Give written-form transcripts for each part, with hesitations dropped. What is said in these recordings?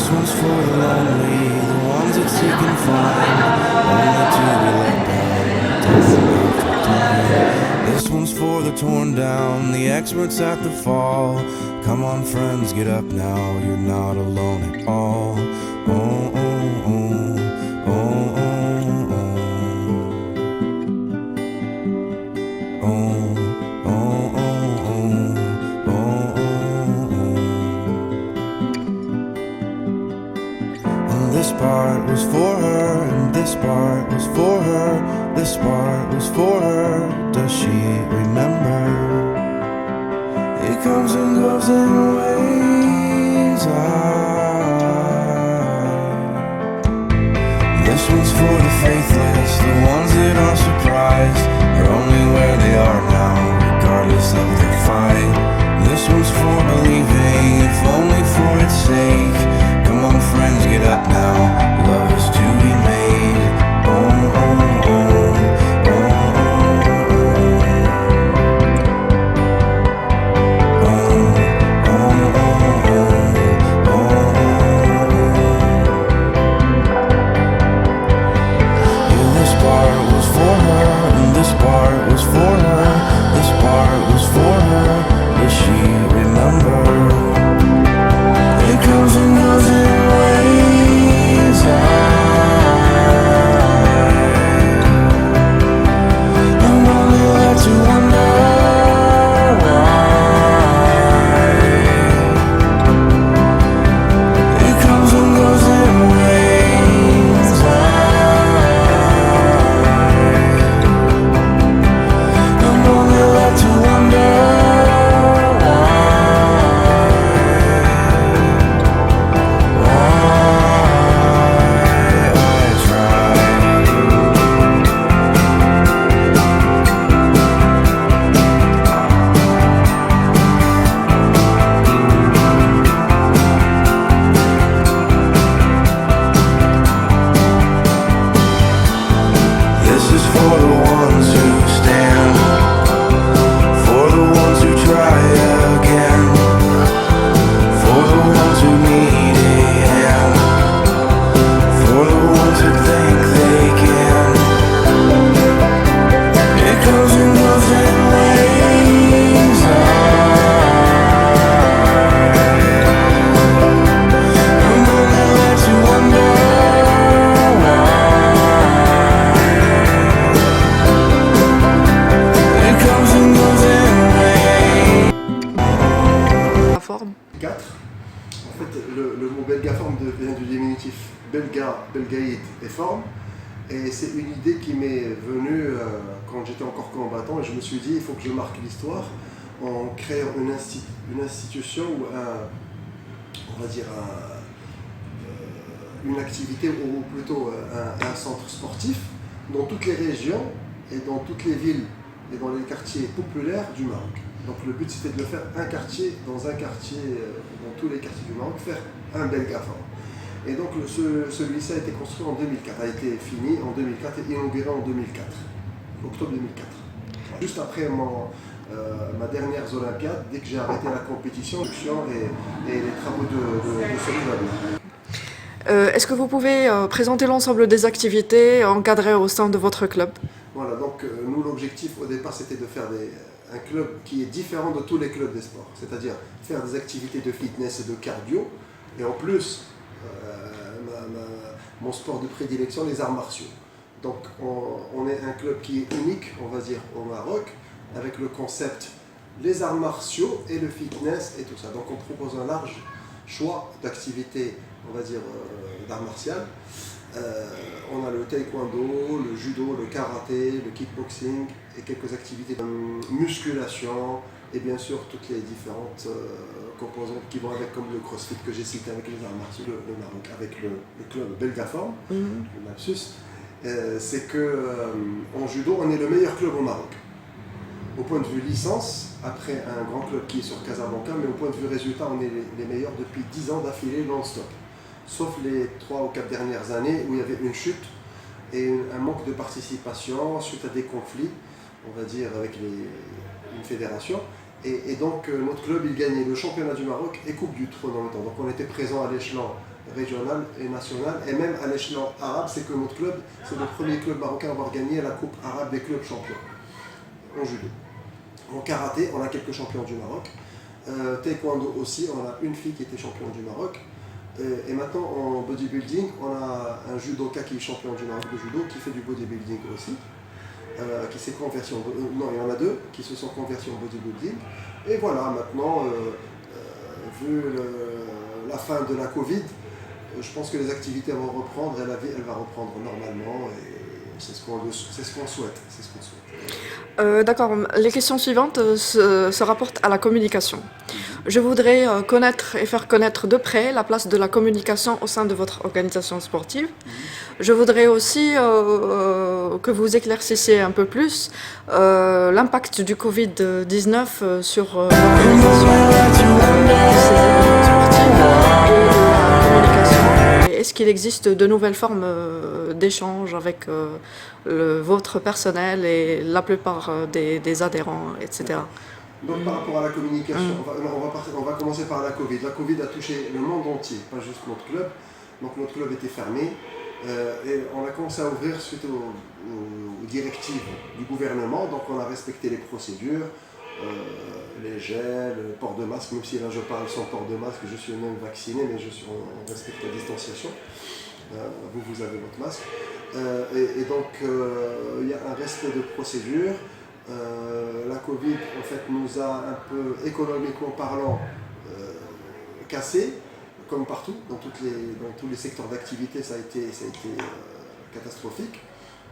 This one's for the lonely, the ones that seek and find, only to be let down. This one's for the torn down, the experts at the fall. Come on friends, get up now, you're not alone at all. Oh, oh, oh, oh, oh, oh, oh, oh, oh, oh, oh. And this part was for her, and this part was for her, this part was for her. Does she remember? It comes and goes in waves. This one's for the faithless, the ones that are surprised, are only where they are now, regardless of their fight. This one's for believing, if only for its sake. Come on friends, get up now, love is to be made. Oh, oh, oh, oh, oh, Le mot belgaforme vient du diminutif belga, belgaïde et forme. Et c'est une idée qui m'est venue quand j'étais encore combattant et je me suis dit il faut que je marque l'histoire en créant une institution ou on va dire une activité ou plutôt un centre sportif dans toutes les régions et dans toutes les villes et dans les quartiers populaires du Maroc. Donc le but c'était de le faire un quartier, dans tous les quartiers du Maroc, faire un belgaforme. Et donc celui-ci a été construit en 2004, a été fini en 2004 et inauguré en 2004, octobre 2004. Juste après ma dernière Olympiade, dès que j'ai arrêté la compétition et les travaux de ce club. Est-ce que vous pouvez présenter l'ensemble des activités encadrées au sein de votre club? Voilà, donc nous l'objectif au départ c'était de faire un club qui est différent de tous les clubs des sports, c'est-à-dire faire des activités de fitness et de cardio, et en plus mon sport de prédilection, les arts martiaux. Donc on est un club qui est unique, on va dire, au Maroc, avec le concept les arts martiaux et le fitness et tout ça. Donc on propose un large choix d'activités, on va dire, d'arts martiaux. On a le taekwondo, le judo, le karaté, le kickboxing et quelques activités de musculation et bien sûr toutes les différentes composantes qui vont avec, comme le crossfit que j'ai cité avec les arts martiaux, le Maroc, avec le club belgaforme, le lapsus. C'est qu'en judo, on est le meilleur club au Maroc. Au point de vue licence, après un grand club qui est sur Casablanca, mais au point de vue résultat, on est les meilleurs depuis 10 ans d'affilée non-stop. Sauf les 3 ou 4 dernières années où il y avait une chute et un manque de participation suite à des conflits, on va dire, avec une fédération. Et donc notre club il gagnait le championnat du Maroc et Coupe du Trône en même temps. Donc on était présent à l'échelon régional et national et même à l'échelon arabe. C'est que notre club, c'est le premier club marocain à avoir gagné la Coupe arabe des clubs champions en judo. En karaté, on a quelques champions du Maroc. Taekwondo aussi, on a une fille qui était championne du Maroc. Et maintenant en bodybuilding, on a un judoka qui est champion du Maroc de judo, qui fait du bodybuilding aussi, qui s'est converti en non, il y en a deux qui se sont convertis en bodybuilding. Et voilà, maintenant, vu la fin de la Covid, je pense que les activités vont reprendre et la vie elle va reprendre normalement. Et c'est ce qu'on souhaite. C'est ce qu'on souhaite. D'accord. Les questions suivantes se rapportent à la communication. Je voudrais connaître et faire connaître de près la place de la communication au sein de votre organisation sportive. Je voudrais aussi que vous éclaircissiez un peu plus l'impact du Covid-19 sur l'organisation sportive et la communication. Et est-ce qu'il existe de nouvelles formes d'échange avec votre personnel et la plupart des adhérents, etc. Donc par rapport à la communication, on va commencer par la Covid. La Covid a touché le monde entier, pas juste notre club. Donc notre club était fermé et on a commencé à ouvrir suite aux directives du gouvernement. Donc on a respecté les procédures, les gels, le port de masque, même si là je parle sans port de masque, je suis même vacciné, mais on respecte la distanciation. Vous avez votre masque. Et donc il y a un respect de procédures. La Covid en fait nous a un peu économiquement parlant cassé, comme partout, dans tous les secteurs d'activité ça a été catastrophique.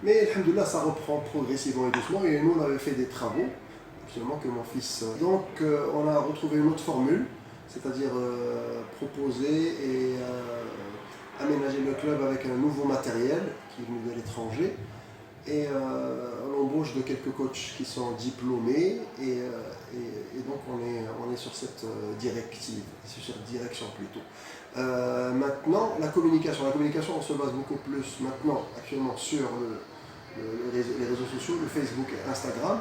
Mais alhamdoulilah ça reprend progressivement et doucement et nous on avait fait des travaux, actuellement que mon fils. Donc on a retrouvé une autre formule, c'est-à-dire proposer et aménager le club avec un nouveau matériel qui est venu de l'étranger. Et l'embauche de quelques coachs qui sont diplômés et donc on est sur cette directive, sur cette direction plutôt. Maintenant, la communication on se base beaucoup plus maintenant actuellement sur les réseaux sociaux, le Facebook et Instagram,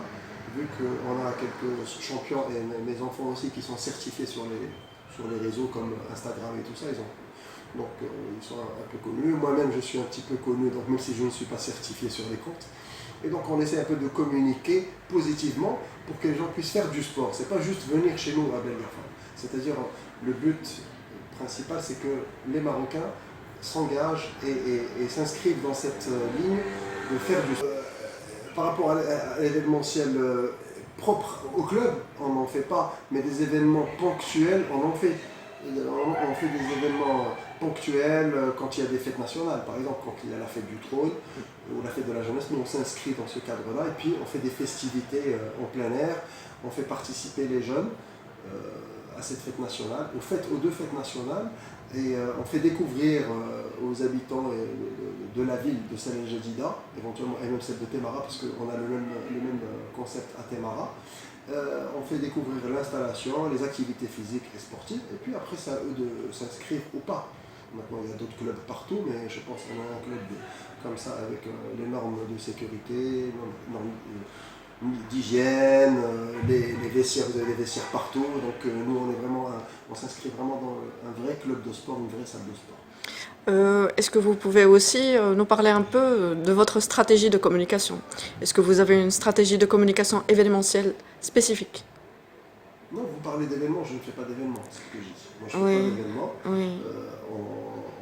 vu qu'on a quelques champions et mes enfants aussi qui sont certifiés sur les réseaux comme Instagram et tout ça, donc ils sont un peu connus. Moi-même je suis un petit peu connu, donc même si je ne suis pas certifié sur les comptes. Et donc on essaie un peu de communiquer positivement pour que les gens puissent faire du sport. C'est pas juste venir chez nous à Bel Ghaffar. C'est-à-dire le but principal c'est que les Marocains s'engagent et s'inscrivent dans cette ligne de faire du sport. Par rapport à l'événementiel propre au club, on n'en fait pas, mais des événements ponctuels, on en fait. On fait des événements ponctuels quand il y a des fêtes nationales, par exemple quand il y a la fête du trône ou la fête de la jeunesse, nous on s'inscrit dans ce cadre-là et puis on fait des festivités en plein air, on fait participer les jeunes à cette fête nationale, aux deux fêtes nationales et on fait découvrir aux habitants de la ville de Saleh Jadida, éventuellement et même celle de Temara parce qu'on a le même concept à Temara. On fait découvrir l'installation, les activités physiques et sportives, et puis après c'est à eux de s'inscrire ou pas. Maintenant il y a d'autres clubs partout, mais je pense qu'on a un club comme ça avec les normes de sécurité, normes d'hygiène, les vestiaires, vous avez des vestiaires partout, donc nous on s'inscrit vraiment dans un vrai club de sport, une vraie salle de sport. Est-ce que vous pouvez aussi nous parler un peu de votre stratégie de communication? Est-ce que vous avez une stratégie de communication événementielle spécifique? Non, vous parlez d'événements, je ne fais pas d'événements, c'est ce que je dis. Moi je ne Oui. fais pas d'événements. Oui.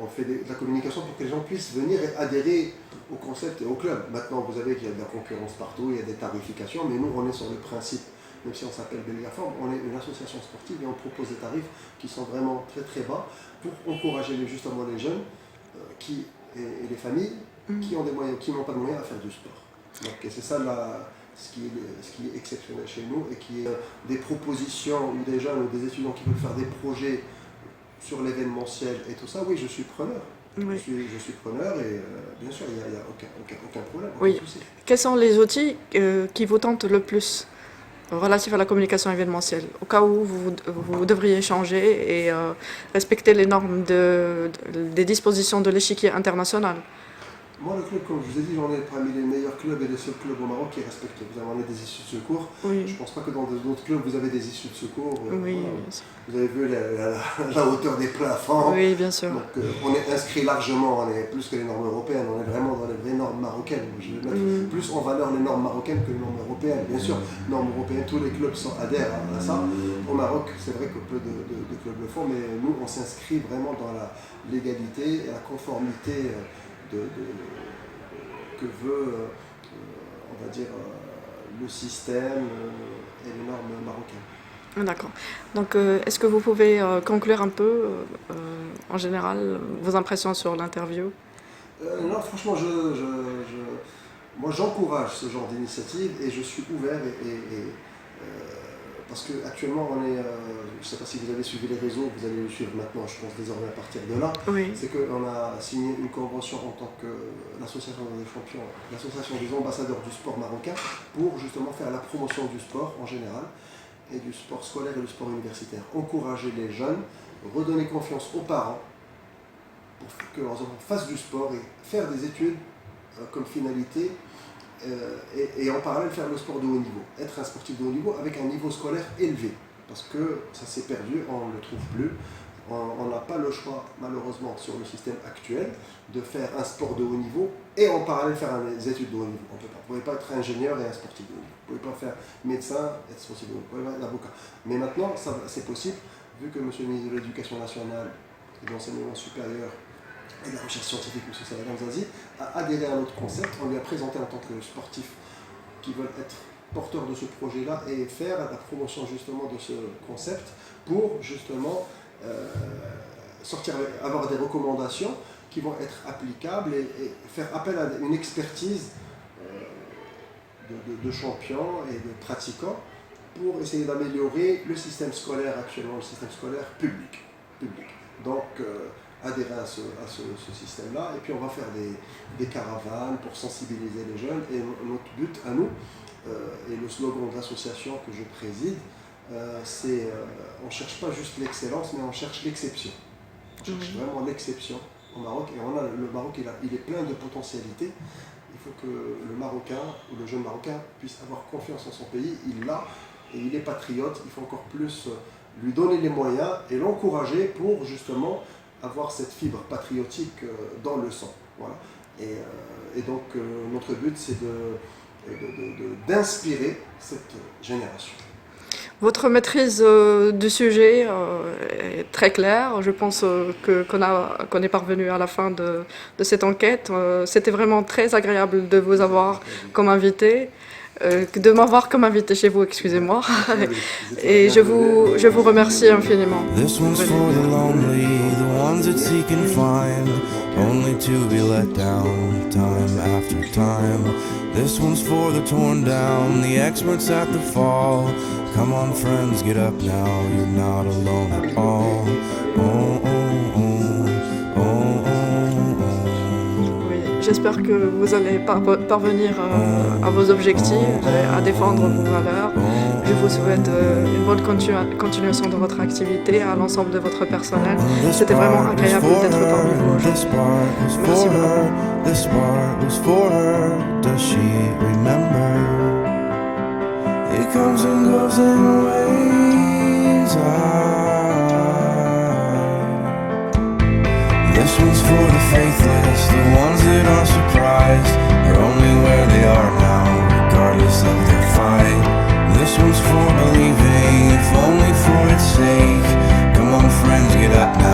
On fait de la communication pour que les gens puissent venir et adhérer au concept et au club. Maintenant, vous savez qu'il y a de la concurrence partout, il y a des tarifications, mais nous, on est sur le principe, même si on s'appelle Bel Ghaffar, on est une association sportive et on propose des tarifs qui sont vraiment très très bas pour encourager justement les jeunes et les familles qui ont des moyens, qui n'ont pas de moyens à faire du sport. Donc, et c'est ça ce qui est exceptionnel chez nous et qui est des propositions ou des jeunes ou des étudiants qui veulent faire des projets sur l'événementiel et tout ça, oui, je suis preneur. Oui. Je suis preneur et bien sûr, il n'y a aucun problème. Oui. Aucun souci. Quels sont les outils qui vous tentent le plus relatifs à la communication événementielle, au cas où vous devriez changer et respecter les normes des dispositions de l'échiquier international? Moi, le club, comme je vous ai dit, j'en ai parmi les meilleurs clubs et les seuls clubs au Maroc qui respectent. Vous avez des issues de secours. Je Oui, ne pense pas que dans d'autres clubs, vous avez des issues de secours. oui, Voilà. bien sûr. Vous avez vu la hauteur des plafonds. Oui, bien sûr. Donc, on est inscrit largement, on est plus que les normes européennes, on est vraiment dans les vraies normes marocaines. Je vais mettre plus en valeur les normes marocaines que les normes européennes. Bien sûr, normes européennes, tous les clubs adhèrent à ça. Au Maroc, c'est vrai que peu de clubs le font, mais nous, on s'inscrit vraiment dans la légalité et la conformité que veut, on va dire, le système et les normes marocaines. D'accord. Donc, est-ce que vous pouvez conclure un peu, en général, vos impressions sur l'interview? Non, franchement, moi j'encourage ce genre d'initiative et je suis ouvert parce qu'actuellement on est, je ne sais pas si vous avez suivi les réseaux, vous allez le suivre maintenant, je pense désormais à partir de là, Oui, c'est qu'on a signé une convention en tant que l'association des champions, l'association des ambassadeurs du sport marocain pour justement faire la promotion du sport en général et du sport scolaire et du sport universitaire. Encourager les jeunes, redonner confiance aux parents pour que leurs enfants fassent du sport et faire des études comme finalité et en parallèle faire le sport de haut niveau, être un sportif de haut niveau avec un niveau scolaire élevé parce que ça s'est perdu, on ne le trouve plus. On n'a pas le choix malheureusement sur le système actuel de faire un sport de haut niveau et en parallèle faire des études de haut niveau. On peut pas. Vous ne pouvez pas être ingénieur et un sportif de haut niveau. Vous ne pouvez pas faire médecin et être sportif de haut niveau. Vous pouvez pas être avocat. Mais maintenant, c'est possible vu que M. le ministre de l'Éducation nationale et de l'enseignement supérieur et de la recherche scientifique, M. Saladin Zazi, a adhéré à notre concept. On lui a présenté en tant que sportif qui veulent être porteurs de ce projet-là et faire la promotion justement de ce concept pour justement avoir des recommandations qui vont être applicables et faire appel à une expertise de champions et de pratiquants pour essayer d'améliorer le système scolaire actuellement, le système scolaire public. Donc, adhérer à ce système-là, et puis on va faire des caravanes pour sensibiliser les jeunes, et notre but à nous, et le slogan de l'association que je préside, c'est on ne cherche pas juste l'excellence, mais on cherche l'exception. On cherche vraiment l'exception au Maroc, et le Maroc il est plein de potentialités. Il faut que le Marocain ou le jeune Marocain puisse avoir confiance en son pays, il l'a, et il est patriote, il faut encore plus lui donner les moyens et l'encourager pour justement avoir cette fibre patriotique dans le sang. Voilà. Et donc notre but c'est d'inspirer cette génération. Votre maîtrise du sujet est très claire. Je pense qu'on est parvenu à la fin de cette enquête. C'était vraiment très agréable de vous avoir comme invité. De m'avoir comme invité chez vous, excusez-moi. Et je vous remercie infiniment. This one's for the lonely, the ones that seek and find, only to be let down time after time. This one's for the torn down, the experts at the fall. Come on friends, get up now, you're not alone at all. Oh, oh, oh, oh, oh, oh. Oui, j'espère que vous allez parvenir à vos objectifs, à défendre vos valeurs. Je vous souhaite une bonne continuation de votre activité à l'ensemble de votre personnel. C'était vraiment agréable d'être parmi vous aujourd'hui. Merci beaucoup. This part was for her, does she remember? It comes and goes in waves. This one's for the faithless, the ones that are surprised, are only where they are now, regardless of their fight. This one's for believing, if only for its sake. Come on friends, get up now.